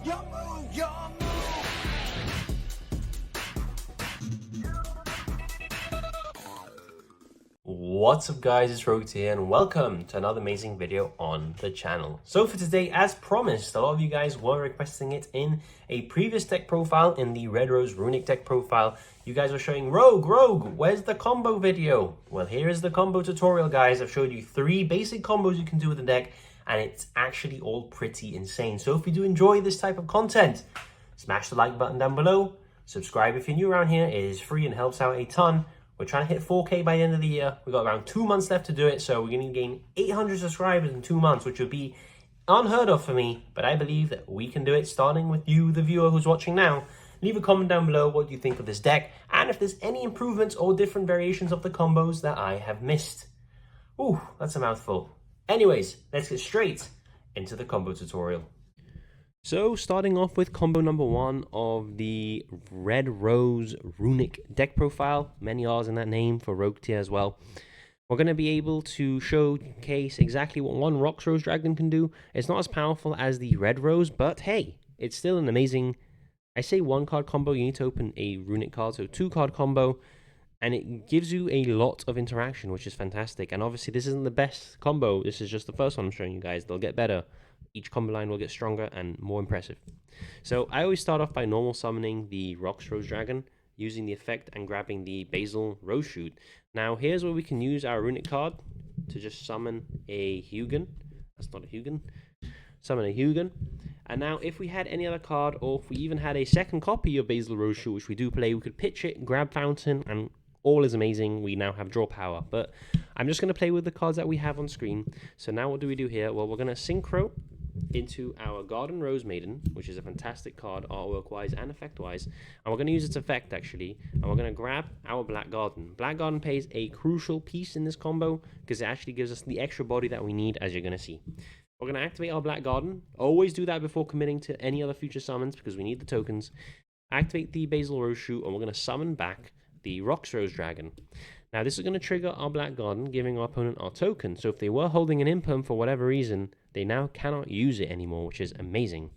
Your move, your move. What's up guys, it's Rogue here and welcome to another amazing video on the channel. So for today, as promised, a lot of you guys were requesting it in a previous deck profile, in the Red Rose Runick deck profile. You guys were showing, Rogue, where's the combo video? Well, here is the combo tutorial, guys. I've showed you 3 basic combos you can do with the deck, and it's actually all pretty insane. So if you do enjoy this type of content, smash the like button down below, subscribe if you're new around here, it is free and helps out a ton. We're trying to hit 4K by the end of the year. We've got around 2 months left to do it, so we're going to gain 800 subscribers in 2 months, which would be unheard of for me, but I believe that we can do it, starting with you, the viewer who's watching now. Leave a comment down below what you think of this deck, and if there's any improvements or different variations of the combos that I have missed. Ooh, that's a mouthful. Anyways, let's get straight into the combo tutorial. So, starting off with combo number 1 of the Red Rose Runick deck profile. Many R's in that name for Rogue tier as well. We're going to be able to showcase exactly what one Rocks Rose Dragon can do. It's not as powerful as the Red Rose, but hey, it's still an amazing, I say 1-card combo. You need to open a Runick card, so 2-card combo. And it gives you a lot of interaction, which is fantastic. And obviously, this isn't the best combo. This is just the first one I'm showing you guys. They'll get better. Each combo line will get stronger and more impressive. So I always start off by normal summoning the Rocks Rose Dragon, using the effect and grabbing the Basil Rose Shoot. Now here's where we can use our Runick card to just summon a Yugioh. That's not a Yugioh. Summon a Yugioh. And now if we had any other card, or if we even had a second copy of Basil Rose Shoot, which we do play, we could pitch it, grab Fountain, and all is amazing. We now have draw power. But I'm just going to play with the cards that we have on screen. So now what do we do here? Well, we're going to synchro into our Garden Rose Maiden, which is a fantastic card artwork-wise and effect-wise. And we're going to use its effect, actually. And we're going to grab our Black Garden. Black Garden plays a crucial piece in this combo because it actually gives us the extra body that we need, as you're going to see. We're going to activate our Black Garden. Always do that before committing to any other future summons because we need the tokens. Activate the Basil Rose Shoot, and we're going to summon back the Rocks Rose Dragon. Now this is going to trigger our Black Garden, giving our opponent our token. So if they were holding an imperm for whatever reason, they now cannot use it anymore, which is amazing.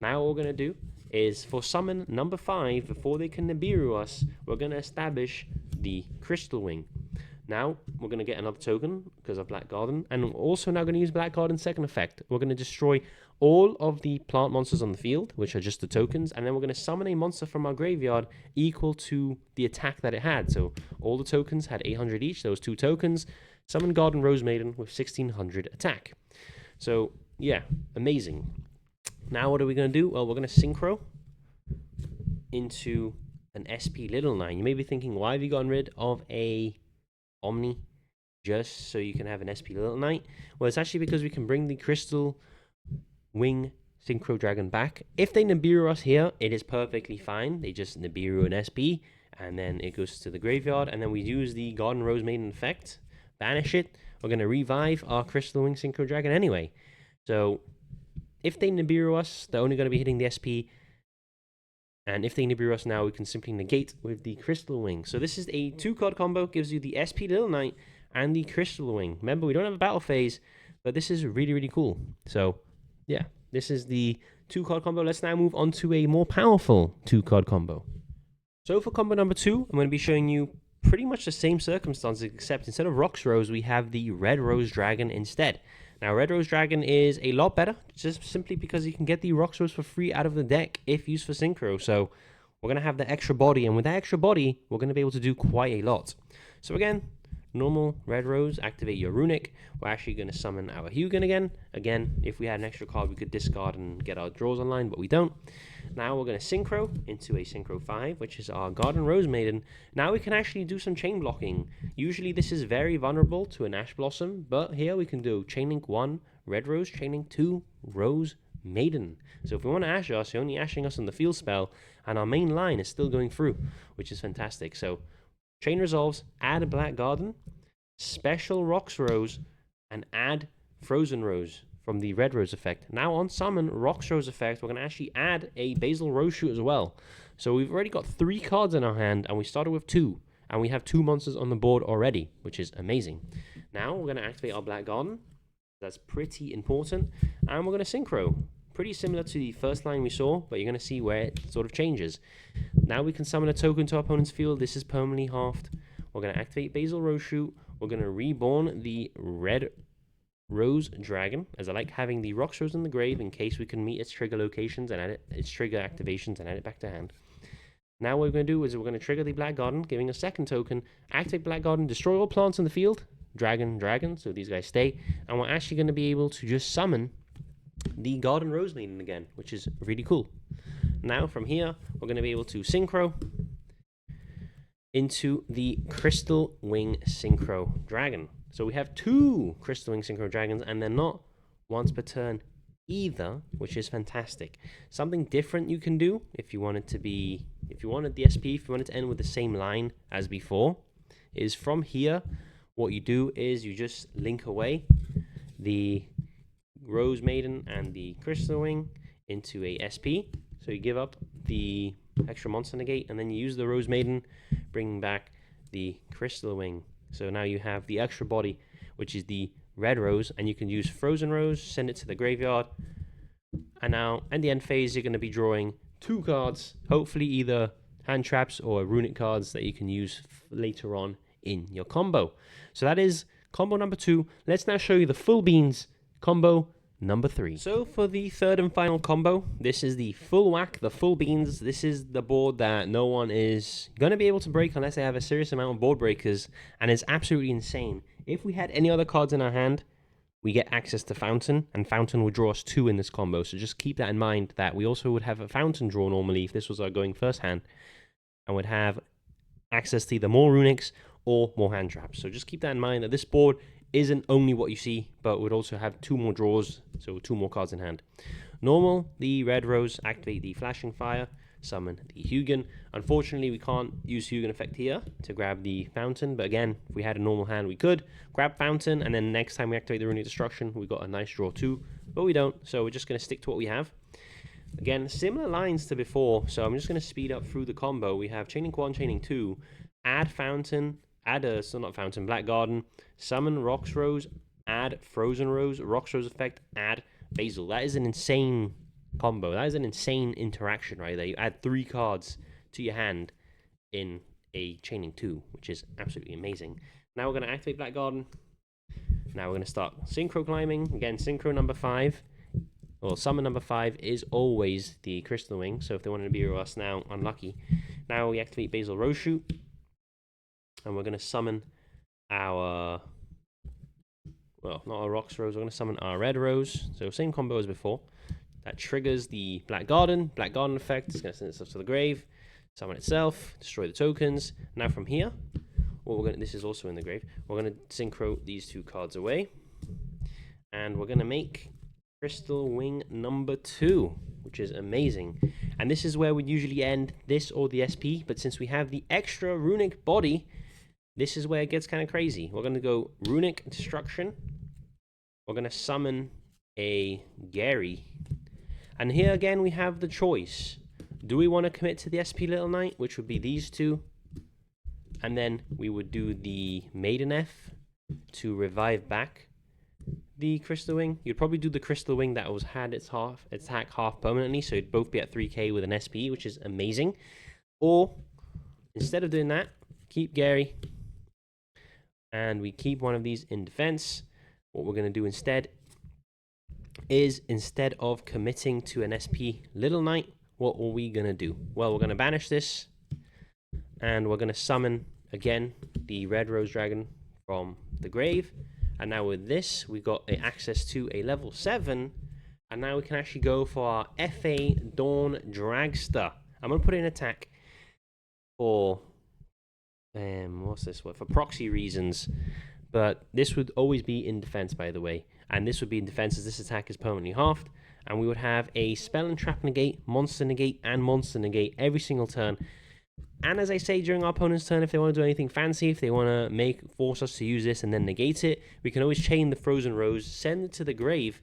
Now what we're going to do is, for summon number 5, before they can Nibiru us, we're going to establish the Crystal Wing. Now we're going to get another token because of Black Garden, and we're also now going to use Black Garden's second effect. We're going to destroy all of the plant monsters on the field, which are just the tokens, and then we're going to summon a monster from our graveyard equal to the attack that it had. So all the tokens had 800 each, those 2 tokens. Summon Garden Rose Maiden with 1600 attack. So yeah, amazing. Now what are we going to do? Well, we're going to synchro into an SP Little Nine. You may be thinking, why have you gotten rid of a Omni just so you can have an SP Little Knight? Well, it's actually because we can bring the Crystal Wing Synchro Dragon back. If they Nibiru us here, it is perfectly fine. They just Nibiru an SP, and then it goes to the graveyard, and then we use the Garden Rose Maiden effect, banish it. We're going to revive our Crystal Wing Synchro Dragon anyway. So if they Nibiru us, they're only going to be hitting the SP, and if they Nibiru us now, we can simply negate with the Crystal Wing. So this is a 2-card combo, gives you the SP Little Knight and the Crystal Wing. Remember, we don't have a battle phase, but this is really, really cool. So yeah, this is the 2-card combo. Let's now move on to a more powerful 2-card combo. So for combo number 2, I'm going to be showing you pretty much the same circumstances, except instead of Rocks Rose, we have the Red Rose Dragon instead. Now, Red Rose Dragon is a lot better, just simply because you can get the Rocks Rose for free out of the deck if used for Synchro. So we're going to have the extra body, and with that extra body, we're going to be able to do quite a lot. So again, normal Red Rose, activate your Runick. We're actually going to summon our Yugioh again. Again, if we had an extra card, we could discard and get our draws online, but we don't. Now we're going to Synchro into a Synchro 5, which is our Garden Rose Maiden. Now we can actually do some chain blocking. Usually this is very vulnerable to an Ash Blossom, but here we can do Chain Link 1, Red Rose, Chain Link 2, Rose Maiden. So if we want to Ash us, you're only Ashing us on the field spell, and our main line is still going through, which is fantastic. So Chain Resolves, add a Black Garden, Special Rocks Rose, and add Frozen Rose from the Red Rose effect. Now on summon Rocks Rose effect, we're going to actually add a Basil Rose Shoot as well. So we've already got 3 cards in our hand, and we started with 2. And we have 2 monsters on the board already, which is amazing. Now we're going to activate our Black Garden. That's pretty important. And we're going to Synchro. pretty similar to the first line we saw, but you're going to see where it sort of changes. Now we can summon a token to our opponent's field. This is permanently halved. We're going to activate Basil Rose Shoot. We're going to reborn the Red Rose Dragon, as I like having the Rocks Rose in the grave in case we can meet its trigger locations and add it, its trigger activations and add it back to hand. Now what we're going to do is we're going to trigger the Black Garden, giving a second token, activate Black Garden, destroy all plants in the field, dragon, so these guys stay, and we're actually going to be able to just summon the Garden Rose Maiden again, which is really cool. Now from here, we're going to be able to synchro into the Crystal Wing Synchro Dragon. So we have 2 Crystal Wing Synchro Dragons, and they're not once per turn either, which is fantastic. Something different you can do if you want it to be, if you wanted the SP, if you want it to end with the same line as before, is from here, what you do is you just link away the Rose Maiden and the Crystal Wing into a SP. So you give up the extra monster negate, and then you use the Rose Maiden, bringing back the Crystal Wing. So now you have the extra body, which is the Red Rose, and you can use Frozen Rose, send it to the graveyard. And now, in the end phase, you're going to be drawing 2 cards, hopefully either hand traps or runic cards that you can use later on in your combo. So that is combo number 2. Let's now show you the full beans combo number 3. So for the third and final combo, this is the full whack, the full beans. This is the board that no one is going to be able to break unless they have a serious amount of board breakers, and it's absolutely insane. If we had any other cards in our hand, we get access to Fountain, and Fountain would draw us 2 in this combo. So just keep that in mind, that we also would have a Fountain draw normally if this was our going first hand, and would have access to either more runics or more hand traps. So just keep that in mind, that this board isn't only what you see, but would also have 2 more draws, so 2 more cards in hand. Normal, the Red Rose, activate the Flashing Fire, summon the Hugin. Unfortunately, we can't use Hugin effect here to grab the Fountain, but again, if we had a normal hand, we could grab Fountain, and then next time we activate the Runic Destruction, we got a nice draw too, but we don't, so we're just going to stick to what we have. Again, similar lines to before, so I'm just going to speed up through the combo. We have Chaining 1, Chaining 2, add Fountain, add a, so not Fountain, Black Garden, summon Rocks Rose, add Frozen Rose, Rocks Rose effect, add Basil. That is an insane combo. That is an insane interaction right there. You add 3 cards to your hand in a Chaining 2, which is absolutely amazing. Now we're going to activate Black Garden. Now we're going to start Synchro Climbing. Again, Synchro number 5, or Summon number 5 is always the Crystal Wing, so if they wanted to be with us now, unlucky. Now we activate Basil Rose Shoot, and we're going to summon our, well, not our Rocks Rose, we're going to summon our Red Rose, so same combo as before. That triggers the Black Garden effect. It's going to send itself to the grave, summon itself, destroy the tokens. Now from here, well, we're going to, this is also in the grave, we're going to synchro these 2 cards away, and we're going to make Crystal Wing number 2, which is amazing. And this is where we usually end this or the SP, but since we have the extra runic body, this is where it gets kind of crazy. We're going to go Runic Destruction. We're going to summon a Gary. And here again, we have the choice. Do we want to commit to the SP Little Knight, which would be these 2? And then we would do the Maiden F to revive back the Crystal Wing. You'd probably do the Crystal Wing that was had its attack half permanently, so it'd both be at 3k with an SP, which is amazing. Or, instead of doing that, keep Gary, and we keep one of these in defense. What we're going to do instead is, instead of committing to an SP Little Knight, what are we going to do? Well, we're going to banish this, and we're going to summon, again, the Red Rose Dragon from the grave. And now with this, we got access to a level 7, and now we can actually go for our FA Dawn Dragster. I'm going to put in attack for, what's this one? For proxy reasons, but this would always be in defense, by the way. And this would be in defense as this attack is permanently halved, and we would have a Spell and Trap Negate, Monster Negate, and Monster Negate every single turn. And as I say, during our opponent's turn, if they want to do anything fancy, if they want to force us to use this and then negate it, we can always chain the Frozen Rose, send it to the grave,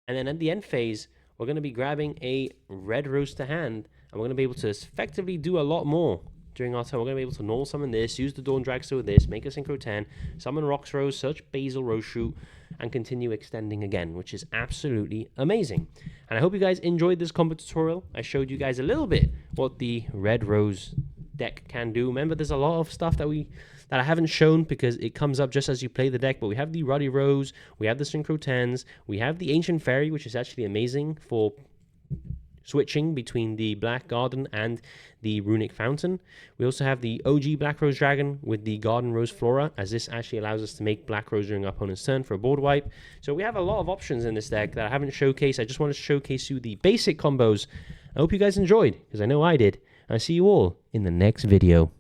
and then at the end phase, we're going to be grabbing a Red Rose to hand, and we're going to be able to effectively do a lot more during our turn. We're going to be able to normal summon this, use the Dawn Dragster with this, make a Synchro 10, summon Rocks Rose, search Basil Rose Shoot, and continue extending again, which is absolutely amazing. And I hope you guys enjoyed this combo tutorial. I showed you guys a little bit what the Red Rose deck can do. Remember, there's a lot of stuff that I haven't shown because it comes up just as you play the deck, but we have the Ruddy Rose, we have the Synchro 10s, we have the Ancient Fairy, which is actually amazing for switching between the Black Garden and the Runic Fountain. We also have the OG Black Rose Dragon with the Garden Rose Flora, as this actually allows us to make Black Rose during our opponent's turn for a board wipe. So we have a lot of options in this deck that I haven't showcased. I just wanted to showcase you the basic combos. I hope you guys enjoyed, because I know I did. I'll see you all in the next video.